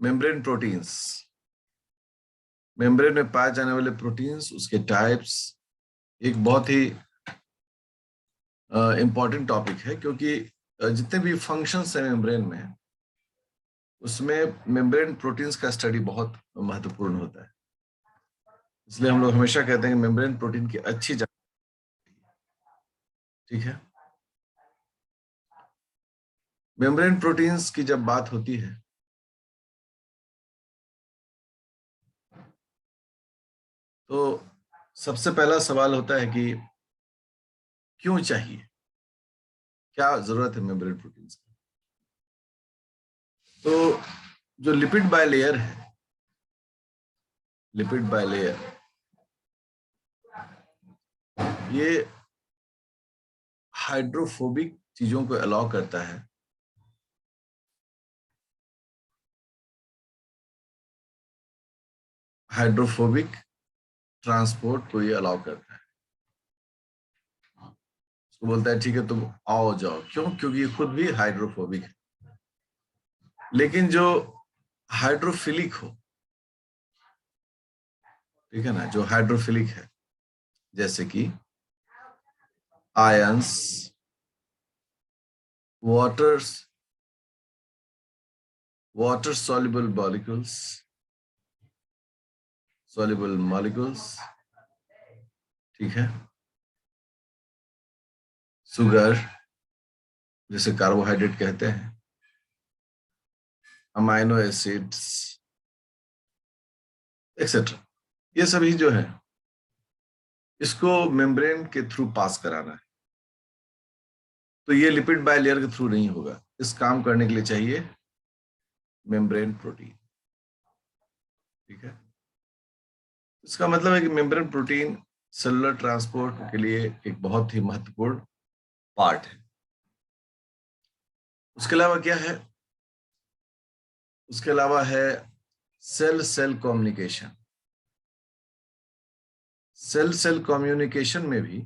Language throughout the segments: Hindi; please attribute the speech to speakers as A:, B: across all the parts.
A: मेम्ब्रेन प्रोटीन्स, मेम्ब्रेन में पाए जाने वाले प्रोटीन्स, उसके टाइप्स, एक बहुत ही इम्पॉर्टेंट टॉपिक है, क्योंकि जितने भी फंक्शंस हैं मेम्ब्रेन में, उसमें मेम्ब्रेन प्रोटीन्स का स्टडी बहुत महत्वपूर्ण होता है। इसलिए हम लोग हमेशा कहते हैं कि मेम्ब्रेन प्रोटीन की अच्छी जानकारी, ठीक है। मेम्ब्रेन प्रोटीन्स की जब बात होती है तो सबसे पहला सवाल होता है कि क्यों चाहिए, क्या जरूरत है मेम्ब्रेन प्रोटीन्स की। तो जो लिपिड बायलेयर है, लिपिड बायलेयर, ये हाइड्रोफोबिक चीजों को अलाउ करता है, हाइड्रोफोबिक ट्रांसपोर्ट को ये अलाउ करता है। उसको बोलता है ठीक है तुम आओ जाओ, क्यों? क्योंकि ये खुद भी हाइड्रोफोबिक है। लेकिन जो हाइड्रोफिलिक हो, ठीक है ना, जो हाइड्रोफिलिक है, जैसे कि ions, water soluble molecules, soluble molecules, ठीक है, शुगर जिसे कार्बोहाइड्रेट कहते हैं, अमाइनो एसिड्स एक्सेट्रा, ये सभी जो है इसको मेम्ब्रेन के थ्रू पास कराना है। तो ये लिपिड बायलेयर के थ्रू नहीं होगा। इस काम करने के लिए चाहिए मेम्ब्रेन प्रोटीन, ठीक है। इसका मतलब है कि मेम्ब्रेन प्रोटीन सेलुलर ट्रांसपोर्ट के लिए एक बहुत ही महत्वपूर्ण पार्ट है। उसके अलावा क्या है? उसके अलावा है cell cell communication. Cell cell communication में भी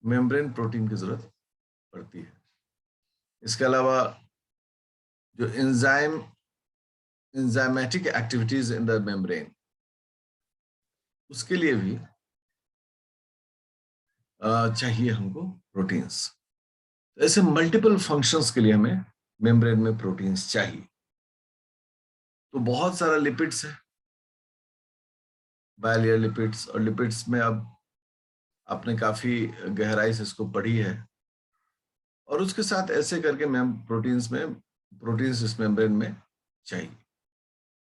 A: मेम्ब्रेन प्रोटीन की जरूरत पड़ती है। इसके अलावा जो enzymatic activities in the membrane, उसके लिए भी चाहिए हमको प्रोटीन्स। ऐसे मल्टीपल फंक्शंस के लिए हमें मेम्ब्रेन में प्रोटीन्स चाहिए। तो बहुत सारा लिपिड्स है, बायलेयर लिपिड्स, और लिपिड्स में अब आपने काफी गहराई से इसको पढ़ी है, और उसके साथ ऐसे करके प्रोटीन्स इस मेम्ब्रेन में चाहिए।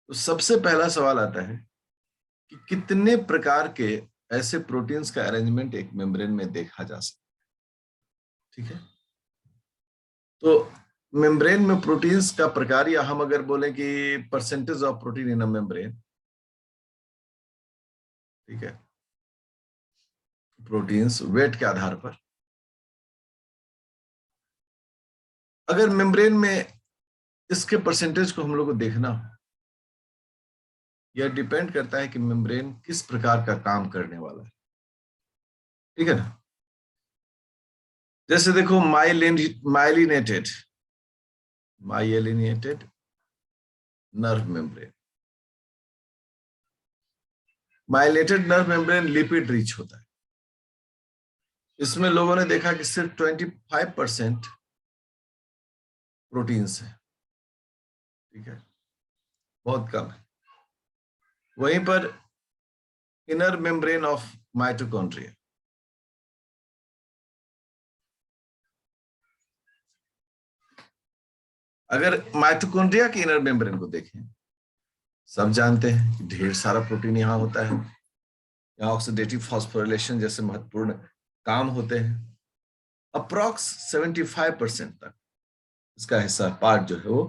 A: तो सबसे पहला सवाल आता है कि कितने प्रकार के ऐसे प्रोटीन्स का अरेंजमेंट एक मेम्ब्रेन में देखा जा सकता है, ठीक है। तो मेम्ब्रेन में प्रोटीन्स का प्रकार, या हम अगर बोले कि percentage of protein in a membrane, ठीक है, प्रोटीन्स वेट के आधार पर, अगर मेम्ब्रेन में इसके परसेंटेज को हम लोग को देखना हो, यह डिपेंड करता है कि मेम्ब्रेन किस प्रकार का काम करने वाला है, ठीक है ना। जैसे देखो myelinated myelinated nerve membrane, myelinated nerve membrane lipid rich होता है। इसमें लोगों ने देखा कि सिर्फ 25% प्रोटीन्स है, ठीक है, बहुत कम है। वहीं पर इनर मेम्ब्रेन ऑफ माइटोकॉन्ड्रिया, अगर माइटोकॉन्ड्रिया के इनर मेम्ब्रेन को देखें, सब जानते हैं कि ढेर सारा प्रोटीन यहाँ होता है। यहाँ ऑक्सीडेटिव फॉस्फोरिलेशन जैसे महत्वपूर्ण काम होते हैं। अप्रॉक्स 75% तक इसका हिस्सा, पार्ट जो है वो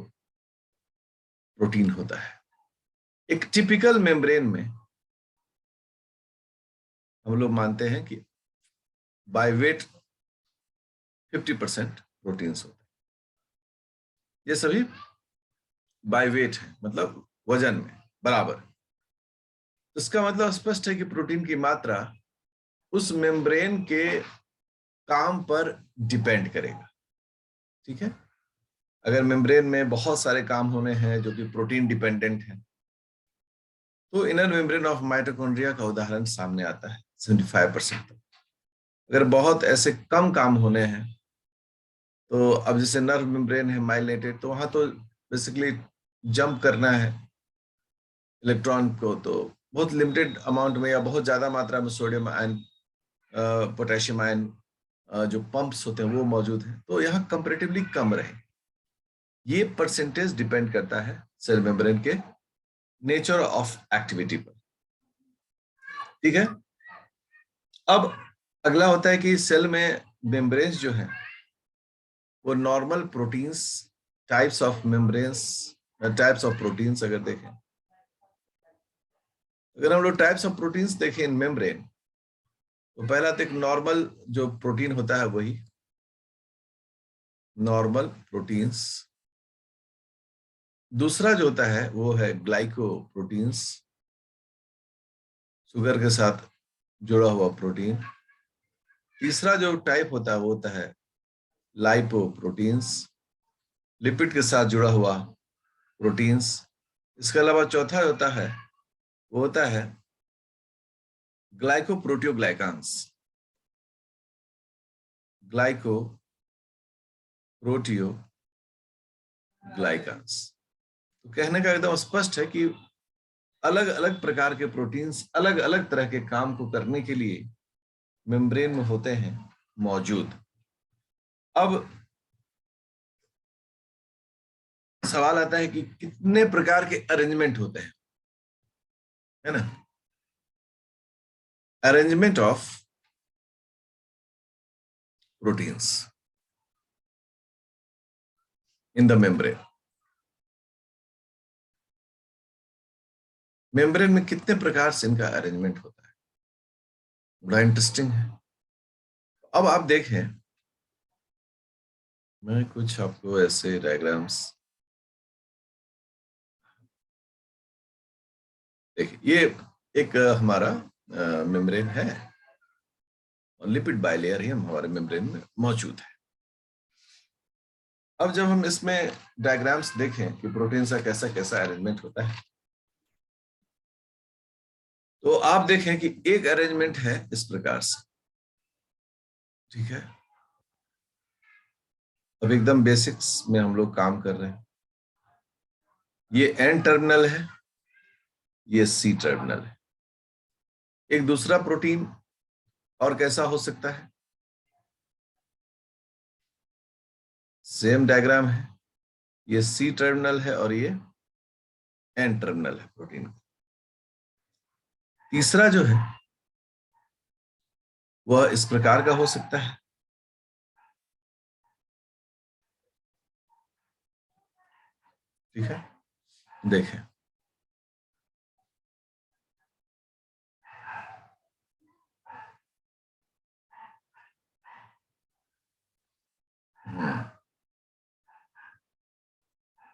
A: प्रोटीन होता है। एक टिपिकल मेम्ब्रेन में हम लोग मानते हैं कि बाय वेट 50% प्रोटीन्स होते हैं। ये सभी बाय वेट है, मतलब वजन में बराबर। इसका मतलब स्पष्ट है कि प्रोटीन की मात्रा उस मेम्ब्रेन के काम पर डिपेंड करेगा, ठीक है। अगर मेम्ब्रेन में बहुत सारे काम होने हैं जो कि प्रोटीन डिपेंडेंट है, तो इनर मेम्ब्रेन ऑफ माइटोकॉन्ड्रिया का उदाहरण सामने आता है 75% तक। अगर बहुत ऐसे कम काम होने हैं, तो अब जैसे नर्व मेम्ब्रेन है माइलिनेटेड, तो वहां तो बेसिकली जंप करना है इलेक्ट्रॉन को, तो बहुत लिमिटेड अमाउंट में या बहुत ज्यादा मात्रा में सोडियम आयन, पोटेशियम आयन जो पंप्स होते हैं वो मौजूद हैं, तो यहाँ कंपेरेटिवली कम रहे। ये परसेंटेज डिपेंड करता है सेल मेम्ब्रेन के नेचर ऑफ एक्टिविटी पर। ठीक है। अब अगला होता है कि सेल में मेम्ब्रेन्स जो है वो normal proteins, types of membranes, types of proteins अगर देखें, अगर हम लोग टाइप्स ऑफ प्रोटीन्स देखें इन मेम्ब्रेन, तो पहला तो एक नॉर्मल जो प्रोटीन होता है वही नॉर्मल प्रोटीन्स। दूसरा जो होता है वो है ग्लाइकोप्रोटीन्स, शुगर के साथ जुड़ा हुआ प्रोटीन। तीसरा जो टाइप होता है वो होता है लाइपोप्रोटीन्स, लिपिड के साथ जुड़ा हुआ प्रोटीन्स। इसके अलावा चौथा होता है वो होता है ग्लाइकोप्रोटियोग्लाइकान्स, ग्लाइकोप्रोटियोग्लाइकान्स। तो कहने का एकदम स्पष्ट है कि अलग अलग प्रकार के प्रोटीन्स अलग अलग तरह के काम को करने के लिए मेम्ब्रेन में होते हैं मौजूद। अब सवाल आता है कि कितने प्रकार के अरेंजमेंट होते हैं, है ना? Arrangement of proteins in the membrane. Membrane में कितने प्रकार से इनका अरेंजमेंट होता है, बड़ा इंटरेस्टिंग है। अब आप देखें, मैं कुछ आपको ऐसे डायग्राम्स देखिए। ये एक हमारा मेम्ब्रेन है और लिपिड बाइलेयर ही हमारे मेम्ब्रेन में मौजूद है। अब जब हम इसमें डायग्राम्स देखें कि प्रोटीन का कैसा कैसा अरेंजमेंट होता है, तो आप देखें कि एक अरेंजमेंट है इस प्रकार से। ठीक है। अब एकदम बेसिक्स में हम लोग काम कर रहे हैं। ये एन टर्मिनल है, ये सी टर्मिनल है। एक दूसरा प्रोटीन और कैसा हो सकता है, सेम डायग्राम है, ये सी टर्मिनल है और ये एन टर्मिनल है प्रोटीन। तीसरा जो है वह इस प्रकार का हो सकता है। ठीक है, देखें।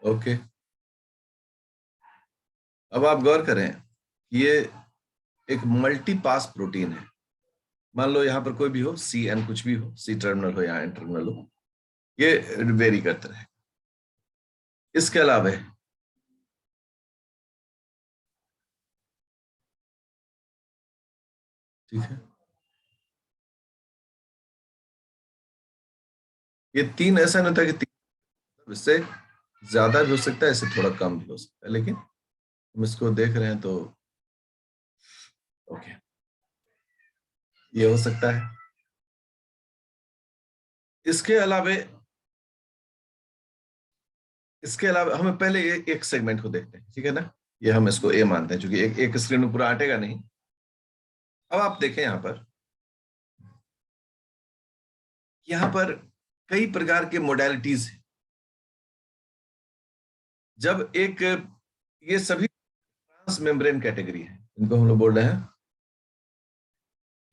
A: ओके, अब आप गौर करें, ये एक मल्टी पास प्रोटीन है। मान लो यहां पर कोई भी हो, सी एन कुछ भी हो, सी टर्मिनल हो या एन टर्मिनल हो, ये वेरी करता है। इसके अलावा ठीक है, ये तीन ऐसा नहीं होता कि तीन, इससे ज्यादा भी हो सकता है, इससे थोड़ा कम भी हो सकता है, लेकिन हम इसको देख रहे हैं तो ओके, ये हो सकता है। इसके अलावा हमें पहले एक सेगमेंट को देखते हैं, ठीक है ना? ये हम इसको ए मानते हैं, क्योंकि एक स्क्रीन में पूरा आटेगा नहीं। अब आप देखें यहाँ पर कई प्रकार के मोडेलिटीज हैं। जब एक, ये सभी ट्रांस मेम्ब्रेन कैटेगरी है, इनको हम लोग बोल रहे हैं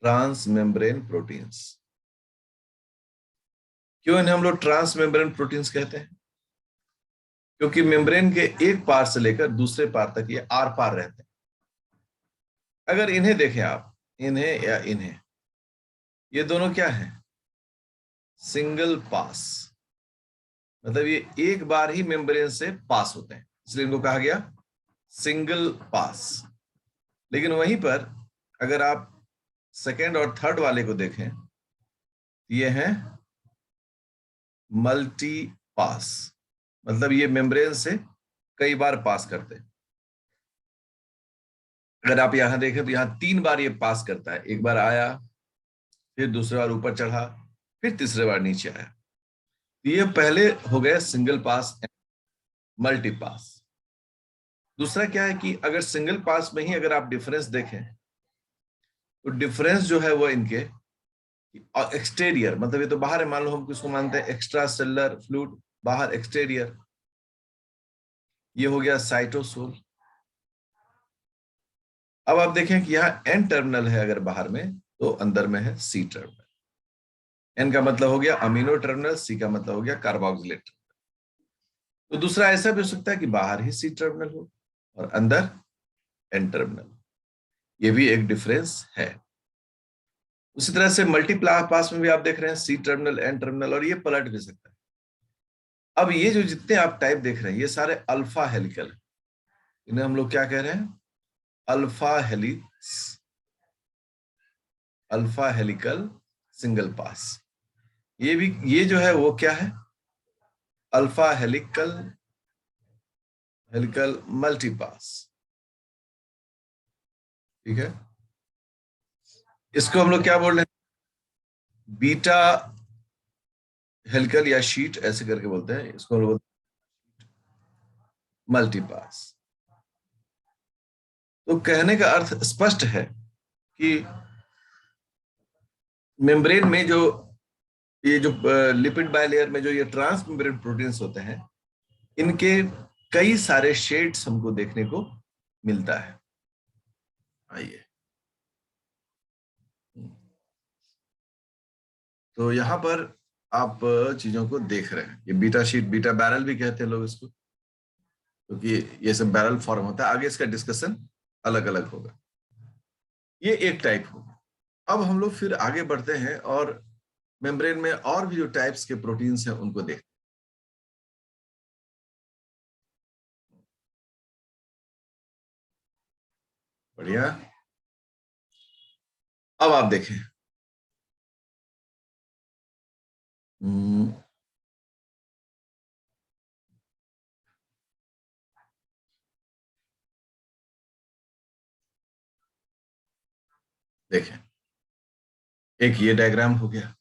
A: ट्रांस मेम्ब्रेन प्रोटीन्स। क्यों इन्हें हम लोग ट्रांस मेम्ब्रेन प्रोटीन्स कहते हैं? क्योंकि मेम्ब्रेन के एक पार से लेकर दूसरे पार तक ये आर पार रहते हैं। अगर इन्हें देखें आप, इन्हें या इन्हें, ये दोनों क्या है? सिंगल पास, मतलब ये एक बार ही मेम्ब्रेन से पास होते हैं, इसलिए इनको कहा गया सिंगल पास। लेकिन वहीं पर अगर आप सेकेंड और थर्ड वाले को देखें, ये हैं मल्टी पास, मतलब ये मेम्ब्रेन से कई बार पास करते हैं। अगर आप यहां देखें तो यहां 3 बार ये पास करता है, एक बार आया, फिर दूसरी बार ऊपर चढ़ा, फिर तीसरे बार नीचे आया। तो ये पहले हो गया सिंगल पास, मल्टी पास। दूसरा क्या है कि अगर सिंगल पास में ही अगर आप डिफरेंस देखें, तो डिफरेंस जो है वो इनके एक्सटेरियर, मतलब ये तो बाहर है, मान लो हम किसको मानते हैं एक्स्ट्रा सेलुलर फ्लूइड, बाहर एक्सटेरियर, ये हो गया साइटोसोल। अब आप देखें कि यहाँ एन टर्मिनल है अगर बाहर में, तो अंदर में है सी टर्मिनल। एन का मतलब हो गया अमीनो टर्मिनल, सी का मतलब हो गया कार्बोक्सिलेट। तो दूसरा ऐसा भी हो सकता है कि बाहर ही सी टर्मिनल हो और अंदर एन टर्मिनल, ये भी एक डिफरेंस है। उसी तरह से मल्टीप्लाई पास में भी आप देख रहे हैं सी टर्मिनल, एन टर्मिनल, और ये पलट भी सकता है। अब ये जो जितने आप टाइप देख रहे हैं ये सारे अल्फा हेलिकल, इन्हें हम लोग क्या कह रहे हैं, alpha helix, alpha helical single pass. ये भी, ये जो है वो क्या है, अल्फा हेलिकल, हेलिकल मल्टीपास। ठीक है, इसको हम लोग क्या बोल रहे हैं, बीटा हेलिकल या शीट ऐसे करके बोलते हैं, इसको हम लोग मल्टीपास। तो कहने का अर्थ स्पष्ट है कि मेम्ब्रेन में जो ये जो लिपिड बायलेयर में जो ये ट्रांस मेम्ब्रेन प्रोटीन्स होते हैं, इनके कई सारे शेड्स हमको देखने को मिलता है। आइए, तो यहां पर आप चीजों को देख रहे हैं, ये बीटा शीट, बीटा बैरल भी कहते हैं लोग इसको, क्योंकि ये सब बैरल फॉर्म होता है। आगे इसका डिस्कशन अलग अलग होगा। ये एक टाइप होगा। अब हम लोग फिर आगे बढ़ते हैं और मेम्ब्रेन में और भी जो टाइप्स के प्रोटीन्स हैं उनको देखते हैं। बढ़िया, अब आप देखें, हम्म, देखें, एक ये डायग्राम हो गया,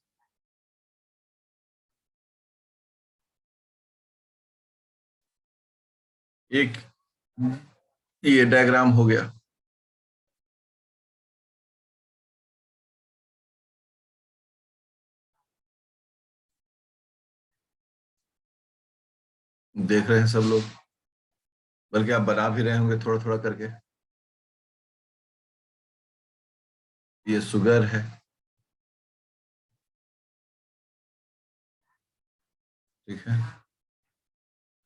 A: एक ये डायग्राम हो गया। देख रहे हैं सब लोग, बल्कि आप बना भी रहे होंगे थोड़ा थोड़ा करके। ये शुगर है, ठीक है,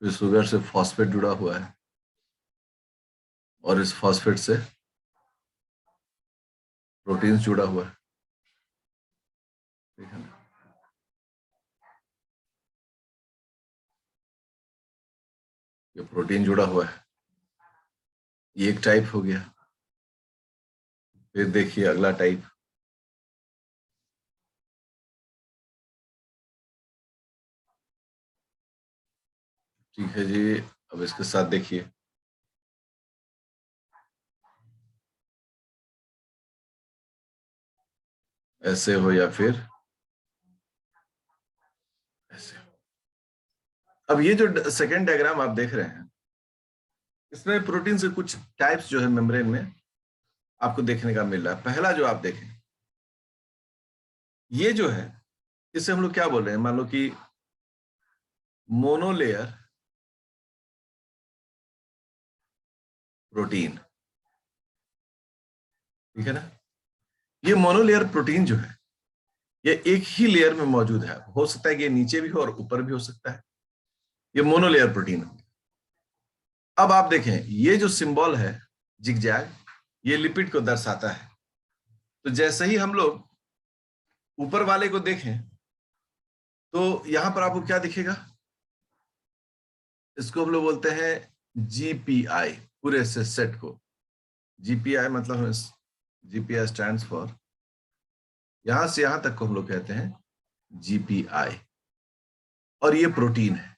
A: फिर शुगर से फॉस्फेट जुड़ा हुआ है, और इस फॉस्फेट से प्रोटीन जुड़ा हुआ है, ठीक है ना। ये प्रोटीन जुड़ा हुआ है, ये एक टाइप हो गया। फिर देखिए अगला टाइप, ठीक है जी। अब इसके साथ देखिए, ऐसे हो या फिर ऐसे। अब ये जो सेकेंड डायग्राम आप देख रहे हैं, इसमें प्रोटीन से कुछ टाइप्स जो है मेम्ब्रेन में आपको देखने का मिल रहा है। पहला जो आप देखें, ये जो है, इसे हम लोग क्या बोल रहे हैं, मान लो कि मोनोलेयर प्रोटीन, ठीक है ना। ये मोनोलेयर प्रोटीन जो है, ये एक ही लेयर में मौजूद है, हो सकता है कि ये नीचे भी हो और ऊपर भी हो सकता है। ये मोनोलेयर प्रोटीन हो। अब आप देखें, ये जो सिंबल है जिगजैग, ये लिपिड को दर्शाता है। तो जैसे ही हम लोग ऊपर वाले को देखें, तो यहां पर आपको क्या दिखेगा, इसको हम लोग बोलते हैं जीपीआई, पूरे से सेट को। जीपीआई मतलब जीपीआई स्टैंड्स फॉर, यहां से यहां तक को हम लोग कहते हैं जीपीआई। और ये प्रोटीन है,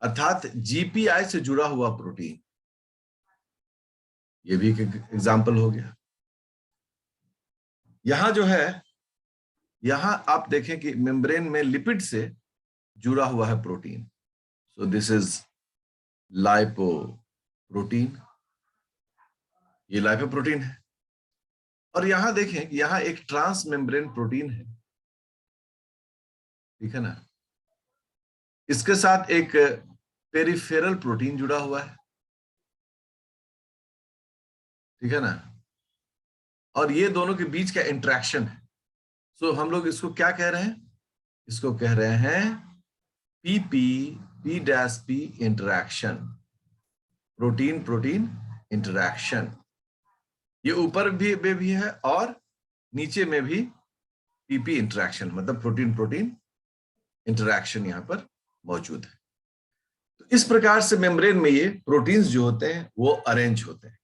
A: अर्थात जीपीआई से जुड़ा हुआ प्रोटीन, ये भी एक एग्जाम्पल हो गया। यहां जो है, यहां आप देखें कि मेम्ब्रेन में लिपिड से जुड़ा हुआ है protein. So this is lipoprotein, ये लाइपोप्रोटीन है। और यहां देखें कि यहां एक ट्रांस मेम्ब्रेन प्रोटीन है, ठीक है ना। इसके साथ एक पेरिफेरल प्रोटीन जुड़ा हुआ है, ठीक है ना। और ये दोनों के बीच का इंटरेक्शन है। सो हम लोग इसको क्या कह रहे हैं, इसको कह रहे हैं PP, P dash P interaction, protein protein interaction. ये ऊपर भी है और नीचे में भी पीपी इंटरैक्शन, मतलब प्रोटीन प्रोटीन इंटरैक्शन यहां पर मौजूद है। तो इस प्रकार से मेम्ब्रेन में ये प्रोटीन्स जो होते हैं वो अरेंज होते हैं।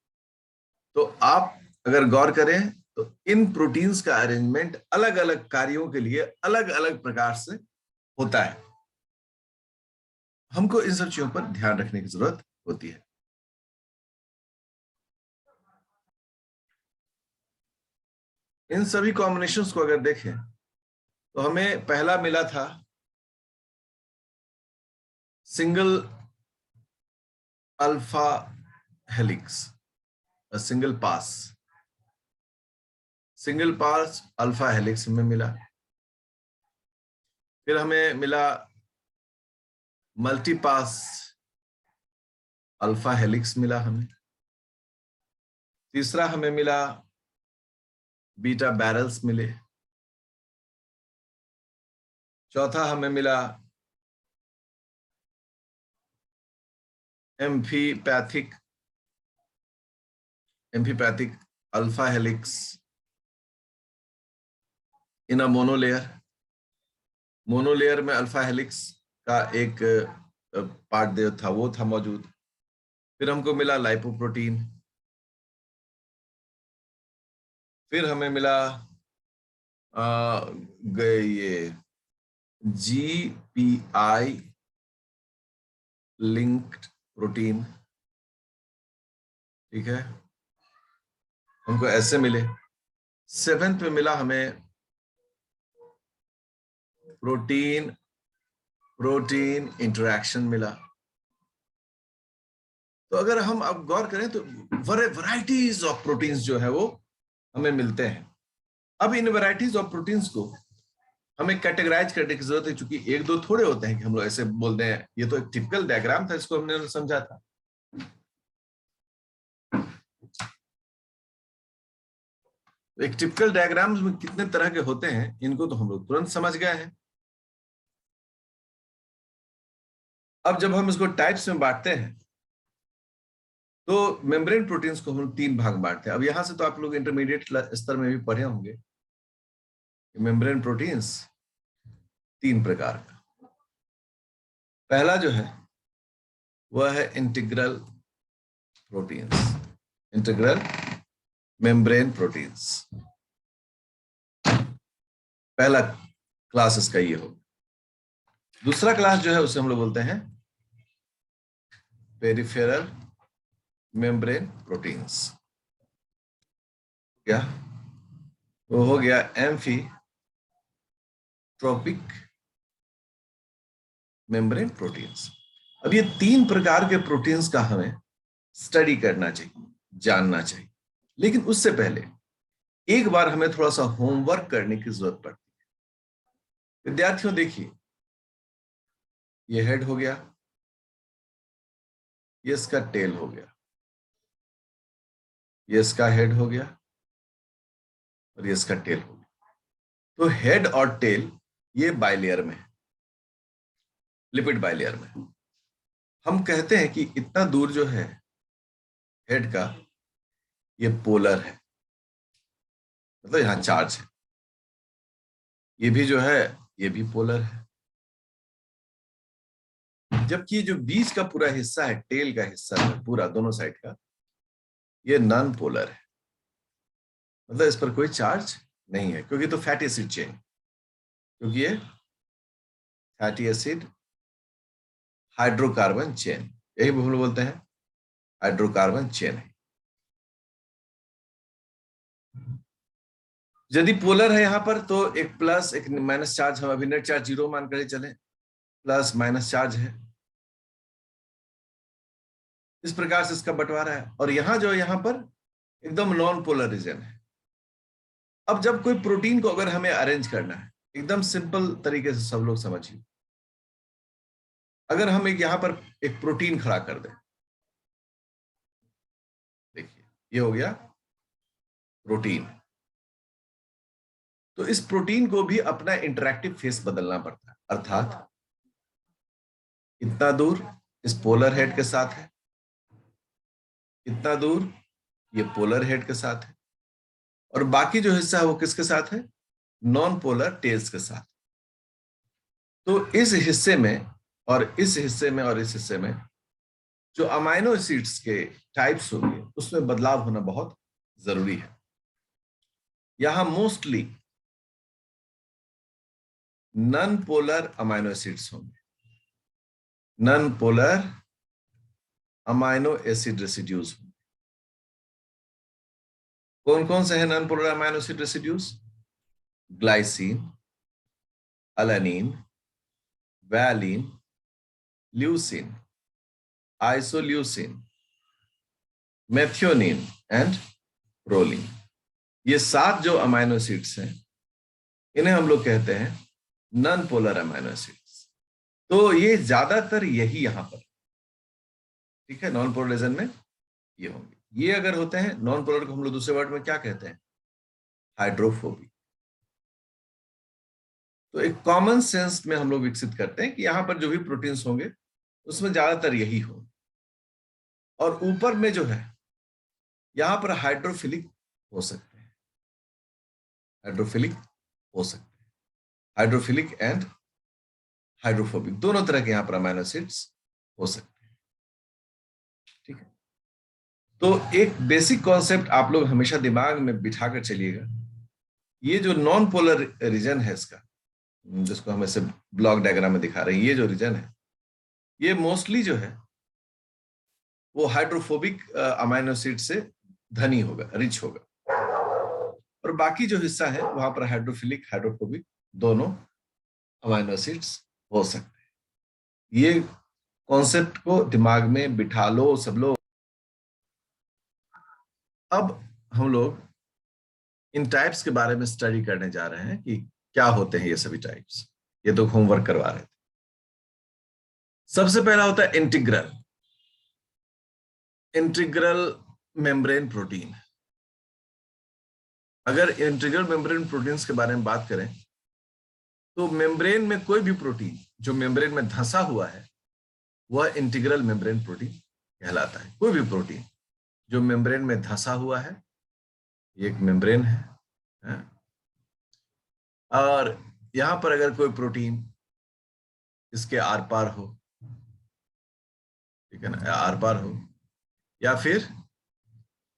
A: तो आप अगर गौर करें तो इन प्रोटीन्स का अरेंजमेंट अलग अलग कार्यों के लिए अलग अलग प्रकार से होता है। हमको इन सब चीजों पर ध्यान रखने की जरूरत होती है। इन सभी कॉम्बिनेशंस को अगर देखें तो हमें पहला मिला था single alpha helix, single pass, single pass alpha helix में मिला। फिर हमें मिला मल्टी पास अल्फा हेलिक्स मिला हमें। तीसरा हमें मिला बीटा बैरल्स मिले। चौथा हमें मिला एम्फीपैथिक, एम्फीपैथिक अल्फा हेलिक्स इन अ मोनोलेयर। मोनोलेयर में अल्फा हेलिक्स का एक पार्ट जो था वो था मौजूद। फिर हमको मिला लाइपोप्रोटीन। फिर हमें मिला ये जीपीआई लिंक्ड प्रोटीन, ठीक है, हमको ऐसे मिले। सेवेंथ में मिला हमें प्रोटीन प्रोटीन इंटरैक्शन मिला। तो अगर हम अब गौर करें तो वैरायटीज ऑफ प्रोटीन्स जो है वो हमें मिलते हैं। अब इन वैरायटीज ऑफ प्रोटीन्स को हमें कैटेगराइज करने की जरूरत है, क्योंकि एक दो थोड़े होते हैं कि हम लोग ऐसे बोल दें। ये तो एक टिपिकल डायग्राम था, इसको हमने समझा था। एक टिपिकल डायग्राम में कितने तरह के होते हैं इनको तो हम लोग तुरंत समझ गए हैं। अब जब हम इसको टाइप्स में बांटते हैं तो मेम्ब्रेन प्रोटीन्स को हम तीन भाग बांटते हैं। अब यहां से तो आप लोग इंटरमीडिएट स्तर में भी पढ़े होंगे मेम्ब्रेन प्रोटीन्स तीन प्रकार का। पहला जो है वह है integral proteins, integral membrane proteins, पहला क्लास इसका ये हो। दूसरा क्लास जो है उसे हम लोग बोलते हैं पेरिफेरल मेम्ब्रेन प्रोटीन्स। क्या वो हो गया एम्फीट्रोपिक मेम्ब्रेन प्रोटीन्स। अब ये तीन प्रकार के प्रोटीन्स का हमें स्टडी करना चाहिए, जानना चाहिए। लेकिन उससे पहले एक बार हमें थोड़ा सा होमवर्क करने की जरूरत पड़ती है। विद्यार्थियों देखिए, ये हेड हो गया, ये इसका टेल हो गया, ये इसका हेड हो गया और ये इसका टेल हो गया। तो हेड और टेल ये बाइलेयर में है, लिपिड बाइलेयर में। हम कहते हैं कि इतना दूर जो है हेड का, ये पोलर है, मतलब यहां चार्ज है। ये भी जो है ये भी पोलर है। जबकि जो बीच का पूरा हिस्सा है, टेल का हिस्सा है पूरा दोनों साइड का, ये नॉन पोलर है, मतलब इस पर कोई चार्ज नहीं है, क्योंकि तो फैटी एसिड चेन, क्योंकि ये फैटी एसिड हाइड्रोकार्बन चेन, यही हम लोग बोलते हैं हाइड्रोकार्बन चेन है। यदि पोलर है यहां पर तो एक प्लस एक माइनस चार्ज, हम अभी नेट चार्ज 0 मान कर चले, प्लस माइनस चार्ज है, इस प्रकार से इसका बंटवारा है। और यहां जो यहां पर एकदम नॉन पोलर रीजन है। अब जब कोई प्रोटीन को अगर हमें अरेंज करना है, एकदम सिंपल तरीके से सब लोग समझिए, अगर हम एक यहां पर एक प्रोटीन खड़ा कर दें, देखिए ये हो गया प्रोटीन, तो इस प्रोटीन को भी अपना इंटरैक्टिव फेस बदलना पड़ता है, अर्थात इतना दूर इस पोलर हेड के साथ है, इतना दूर ये पोलर हेड के साथ है, और बाकी जो हिस्सा है वो किसके साथ है, नॉन पोलर टेल्स के साथ। तो इस हिस्से में और इस हिस्से में और इस हिस्से में जो अमाइनो एसिड्स के टाइप्स होंगे उसमें बदलाव होना बहुत जरूरी है। यहां mostly non polar amino acids होंगे, non polar amino acid residues होंगे। कौन कौन से हैं non polar amino acid residues? Glycine, alanine, valine, leucine, isoleucine, methionine and proline. ये 7 जो अमाइनो एसिड्स हैं इन्हें हम लोग कहते हैं नॉन पोलर अमाइनो एसिड्स। तो ये ज्यादातर यही यहां पर, ठीक है, नॉन पोलर रीजन में ये होंगे। ये अगर होते हैं नॉन पोलर को हम लोग दूसरे वर्ड में क्या कहते हैं? हाइड्रोफोबिक। तो एक कॉमन सेंस में हम लोग विकसित करते हैं कि यहां पर जो भी प्रोटीन्स होंगे उसमें ज्यादातर यही हो, और ऊपर में जो है यहां पर हाइड्रोफिलिक हो सकते हैं, हाइड्रोफिलिक हो सकते हैं, हाइड्रोफिलिक एंड हाइड्रोफोबिक दोनों तरह के यहां पर अमाइनो एसिड्स हो सकते हैं, ठीक है। तो एक बेसिक कॉन्सेप्ट आप लोग हमेशा दिमाग में बिठा कर चलिएगा, ये जो नॉन पोलर रीजन है इसका, जिसको हम ऐसे ब्लॉक डायग्राम में दिखा रहे हैं, ये जो रीजन है ये मोस्टली जो है वो हाइड्रोफोबिक अमाइनो एसिड से धनी होगा, रिच होगा, और बाकी जो हिस्सा है वहां पर हाइड्रोफिलिक हाइड्रोफोबिक दोनों अमाइनो एसिड्स हो सकते हैं। ये कॉन्सेप्ट को दिमाग में बिठा लो सब लोग। अब हम लोग इन टाइप्स के बारे में स्टडी करने जा रहे हैं कि क्या होते हैं ये सभी टाइप्स, ये तो होमवर्क करवा रहे थे। सबसे पहला होता है इंटीग्रल, इंटीग्रल मेम्ब्रेन प्रोटीन। अगर इंटीग्रल मेम्ब्रेन प्रोटीन्स के बारे में बात करें तो मेम्ब्रेन में कोई भी प्रोटीन जो मेम्ब्रेन में धंसा हुआ है वह इंटीग्रल मेम्ब्रेन प्रोटीन कहलाता है। कोई भी प्रोटीन जो मेम्ब्रेन में धंसा हुआ है, ये एक मेम्ब्रेन है, और यहां पर अगर कोई प्रोटीन इसके आर पार हो, ठीक है ना, आर पार हो या फिर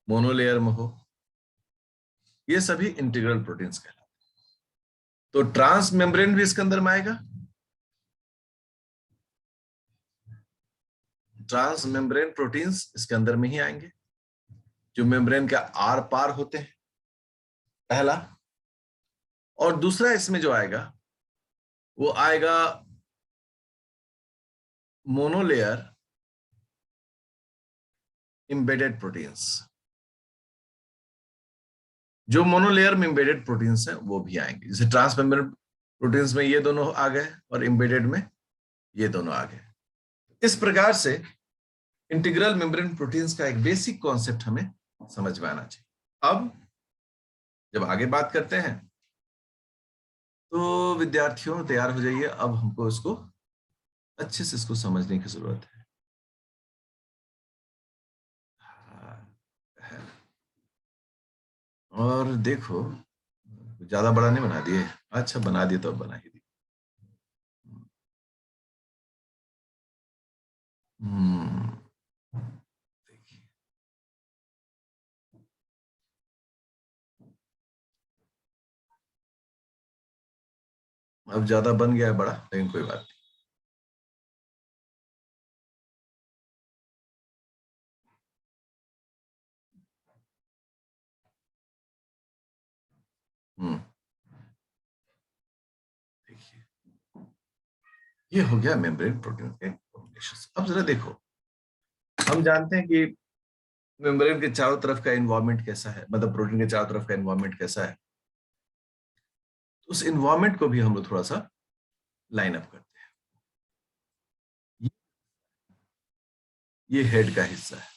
A: मोनोलेयर में हो, ये सभी इंटीग्रल प्रोटीन्स कहलाते हैं। तो ट्रांस मेम्ब्रेन भी इसके अंदर में आएगा, ट्रांस मेम्ब्रेन प्रोटीन्स इसके अंदर में ही आएंगे, जो मेम्ब्रेन के आर पार होते हैं, पहला। और दूसरा इसमें जो आएगा वो आएगा मोनोलेयर एम्बेडेड प्रोटीन्स। जो मोनोलेयर में एम्बेडेड प्रोटीन्स हैं वो भी आएंगे, जैसे ट्रांस मेम्ब्रेन प्रोटीन्स में ये दोनों आ गए और एम्बेडेड में ये दोनों आ गए। इस प्रकार से इंटीग्रल मेम्ब्रेन प्रोटीन्स का एक बेसिक कॉन्सेप्ट हमें समझ में आना चाहिए। अब जब आगे बात करते हैं तो विद्यार्थियों तैयार हो जाइए, अब हमको इसको अच्छे से इसको समझने की जरूरत है। और देखो ज्यादा बड़ा नहीं बना दिए, अच्छा बना दिए तो अब बना ही दिए। देखिए, अब ज्यादा बन गया है बड़ा, लेकिन कोई बात नहीं। देखिए, ये हो गया मेम्ब्रेन प्रोटीन के कॉम्बिनेशन। अब जरा देखो, हम जानते हैं कि मेम्ब्रेन के चारों तरफ का एनवायरनमेंट कैसा है, मतलब प्रोटीन के चारों तरफ का एनवायरनमेंट कैसा है। उस एनवायरनमेंट को भी हम लोग थोड़ा सा लाइन अप करते हैं। ये हेड का हिस्सा है,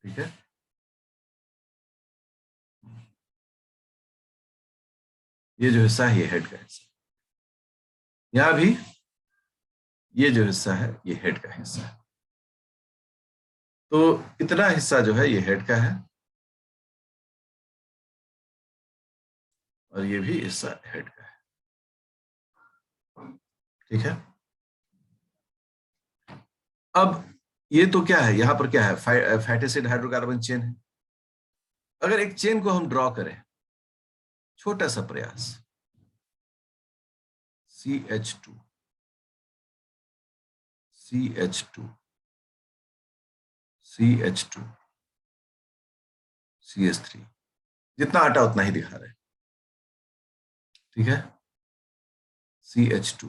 A: ठीक है। ये जो हिस्सा है ये हेड का हिस्सा, यहां भी ये जो हिस्सा है ये हेड का हिस्सा है। तो इतना हिस्सा जो है ये हेड का है, और ये भी हिस्सा हेड का है, ठीक है। अब ये तो क्या है, यहां पर क्या है, फैटी एसिड हाइड्रोकार्बन चेन है। अगर एक चेन को हम ड्रॉ करें, छोटा सा प्रयास, CH2 CH2 CH2 CH3, जितना आटा उतना ही दिखा रहे हैं, ठीक है। CH2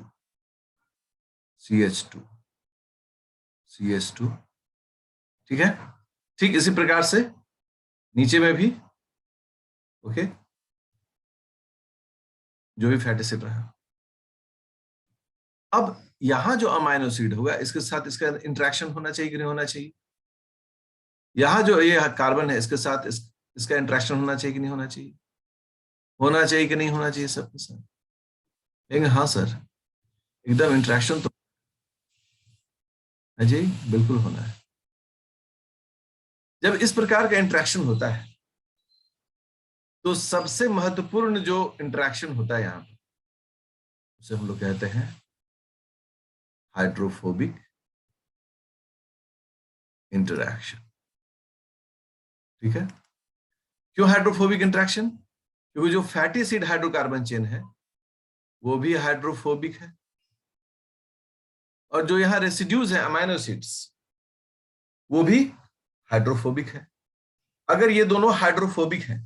A: CH2 CH2, ठीक है। ठीक इसी प्रकार से नीचे में भी, ओके, जो भी फैटी एसिड रहा। अब यहां जो अमाइनो एसिड होगा इसके साथ इसका इंटरेक्शन होना चाहिए कि नहीं होना चाहिए। यहां जो ये कार्बन है इसके साथ इसका इंटरेक्शन होना चाहिए कि नहीं होना चाहिए। होना चाहिए कि नहीं होना चाहिए सबके साथ। लेकिन हाँ सर, एकदम इंटरेक्शन तो है जी, बिल्कुल होना है। जब इस प्रकार का इंटरेक्शन होता है तो सबसे महत्वपूर्ण जो इंटरेक्शन होता है यहां पर, उसे हम लोग कहते हैं हाइड्रोफोबिक इंटरेक्शन, ठीक है। क्यों हाइड्रोफोबिक इंटरेक्शन? क्योंकि जो फैटी एसिड हाइड्रोकार्बन चेन है वो भी हाइड्रोफोबिक है, और जो यहाँ रेसिड्यूज है अमाइनो एसिड्स वो भी हाइड्रोफोबिक है। अगर ये दोनों हाइड्रोफोबिक हैं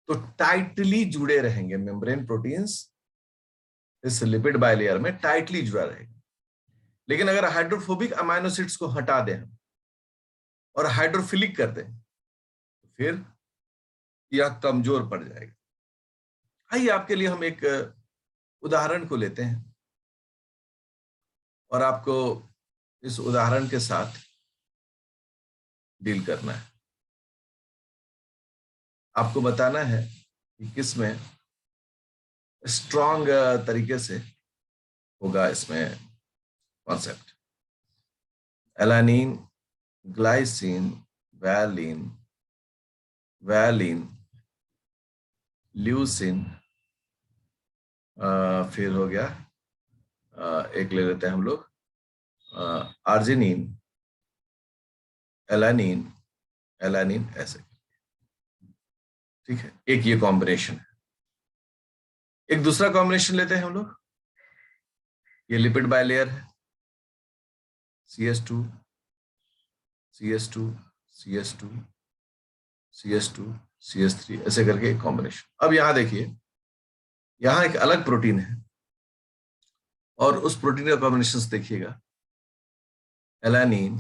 A: तो टाइटली जुड़े रहेंगे मेम्ब्रेन प्रोटीन्स, इस लिपिड बाइलेयर में टाइटली जुड़ा रहेगा। लेकिन अगर हाइड्रोफोबिक अमाइनो एसिड्स को हटा दें हम और हाइड्रोफिलिक कर दें तो फिर यह कमजोर पड़ जाएगा। आइए आपके लिए हम एक उदाहरण को लेते हैं और आपको इस उदाहरण के साथ डील करना है। आपको बताना है कि किसमें स्ट्रॉन्ग तरीके से होगा इसमें concept. Alanine, glycine, valine, valine, leucine, फिर हो गया एक ले लेते हैं हम लोग आर्जिनिन, एलानीन, एलानीन, ऐसे, ठीक है। एक ये कॉम्बिनेशन है। एक दूसरा कॉम्बिनेशन लेते हैं हम लोग, ये लिपिड बाइलेयर है, CH2 CH2 CH2 CH2 CH3, ऐसे करके एक कॉम्बिनेशन। अब यहां देखिए, यहां एक अलग प्रोटीन है और उस प्रोटीन का कॉम्बिनेशन देखिएगा, alanine,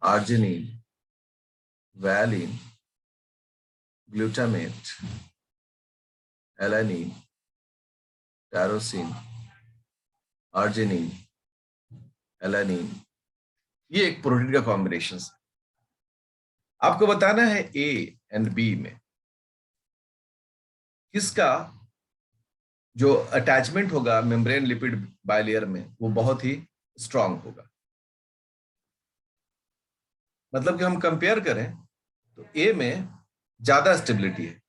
A: arginine, valine, glutamate, alanine, tyrosine, arginine, alanine, ये एक प्रोटीन का कॉम्बिनेशन है। आपको बताना है ए एंड बी में किसका जो अटैचमेंट होगा मेम्ब्रेन लिपिड बाइलेयर में वो बहुत ही स्ट्रांग होगा। मतलब कि हम कंपेयर करें तो ए में ज्यादा स्टेबिलिटी है,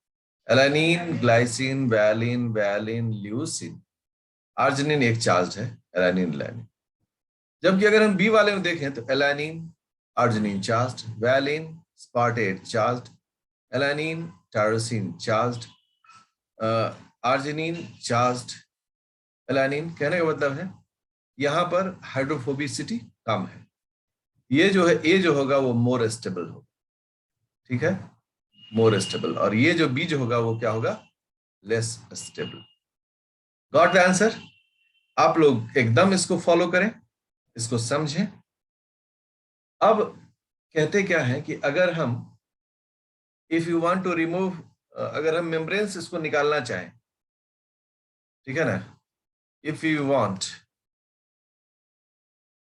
A: alanine, glycine, valine, valine, leucine, arginine एक चार्ज है, एलानीन, एलानीन। जबकि अगर हम बी वाले में देखें तो alanine arginine charged, valine aspartate charged, alanine tyrosine charged, arginine charged, alanine. कहने का मतलब है यहां पर हाइड्रोफोबिसिटी कम है। ये जो है ए जो होगा वो मोर स्टेबल होगा, ठीक है, मोर स्टेबल। और ये जो बी जो होगा वो क्या होगा, less stable. Got the answer? आप लोग एकदम इसको फॉलो करें, इसको समझें। अब कहते क्या है कि अगर हम if you want to remove, अगर हम मेम्ब्रेन से इसको निकालना चाहें, ठीक है ना, if you want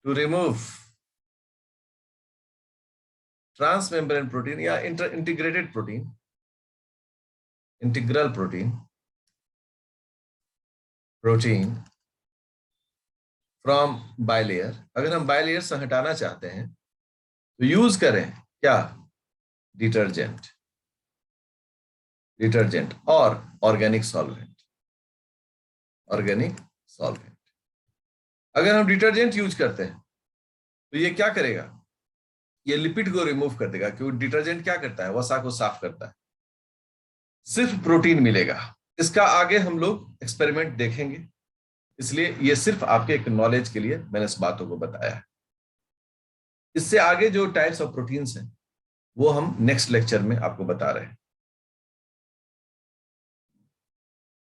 A: to remove transmembrane protein या integrated protein, integral protein from bilayer, अगर हम बाइलेयर से हटाना चाहते हैं तो यूज करें क्या, डिटर्जेंट, डिटर्जेंट और ऑर्गेनिक सॉल्वेंट, ऑर्गेनिक सॉल्वेंट। अगर हम डिटर्जेंट यूज करते हैं तो ये क्या करेगा, ये लिपिड को रिमूव कर देगा, क्योंकि डिटर्जेंट क्या करता है, वसा को साफ करता है, सिर्फ प्रोटीन मिलेगा। इसका आगे हम लोग एक्सपेरिमेंट देखेंगे, इसलिए ये सिर्फ आपके एक नॉलेज के लिए मैंने इस बातों को बताया है। इससे आगे जो टाइप्स ऑफ प्रोटीन्स हैं वो हम नेक्स्ट लेक्चर में आपको बता रहे हैं।